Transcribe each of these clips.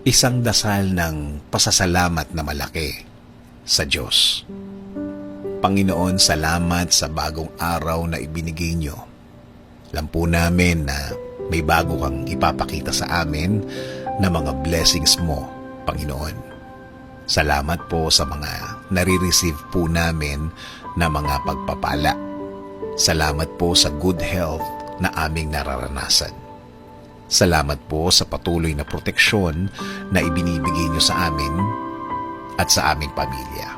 isang dasal ng pasasalamat na malaki sa Diyos. Panginoon, salamat sa bagong araw na ibinigay niyo. Alam po namin na may bago kang ipapakita sa amin na mga blessings mo, Panginoon. Salamat po sa mga nare-receive po namin na mga pagpapala. Salamat po sa good health na aming nararanasan. Salamat po sa patuloy na proteksyon na ibinibigay niyo sa amin at sa aming pamilya.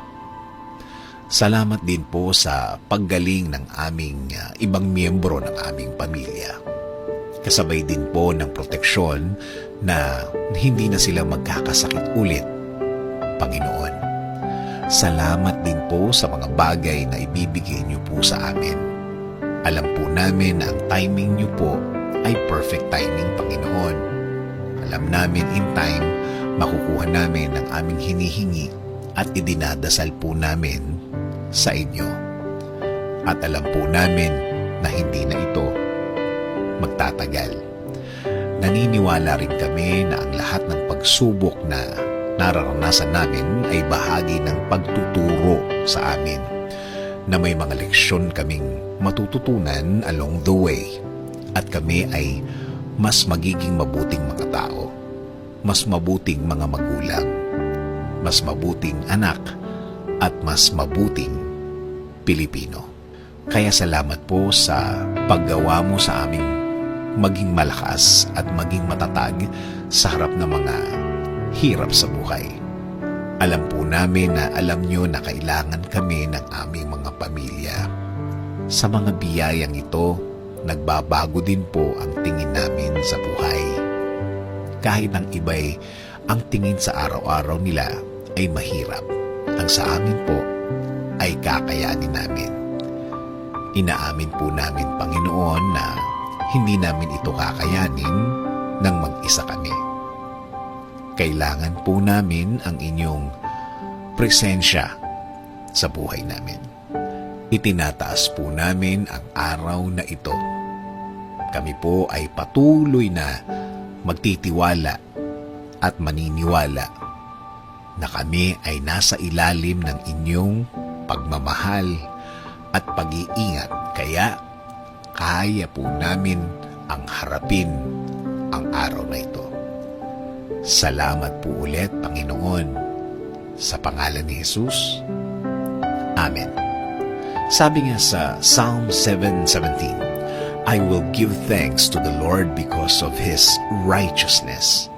Salamat din po sa paggaling ng aming ibang miyembro ng aming pamilya. Kasabay din po ng proteksyon na hindi na sila magkakasakit ulit, Panginoon. Salamat din po sa mga bagay na ibibigay niyo po sa amin. Alam po namin na ang timing niyo po ay perfect timing, Panginoon. Alam namin in time, makukuha namin ang aming hinihingi at idinadasal po namin sa inyo. At alam po namin na hindi na ito magtatagal. Naniniwala rin kami na ang lahat ng pagsubok na nararanasan namin ay bahagi ng pagtuturo sa amin, na may mga leksyon kaming matututunan along the way. At kami ay mas magiging mabuting mga tao, mas mabuting mga magulang, mas mabuting anak, at mas mabuting Pilipino. Kaya salamat po sa paggawa mo sa aming maging malakas at maging matatag sa harap ng mga hirap sa buhay. Alam po namin na alam nyo na kailangan kami ng aming mga pamilya. Sa mga biyayang ito, nagbabago din po ang tingin namin sa buhay. Kahit ang iba'y ang tingin sa araw-araw nila ay mahirap, ang sa amin po ay kakayanin namin. Inaamin po namin, Panginoon, na hindi namin ito kakayanin nang mag-isa kami. Kailangan po namin ang inyong presensya sa buhay namin. Itinataas po namin ang araw na ito. Kami po ay patuloy na magtitiwala at maniniwala na kami ay nasa ilalim ng inyong pagmamahal at pag-iingat. Kaya kaya po namin ang harapin ang araw na ito. Salamat po ulit, Panginoon, sa pangalan ni Jesus. Amen. Sabi nga sa Psalm 7:17, I will give thanks to the Lord because of His righteousness.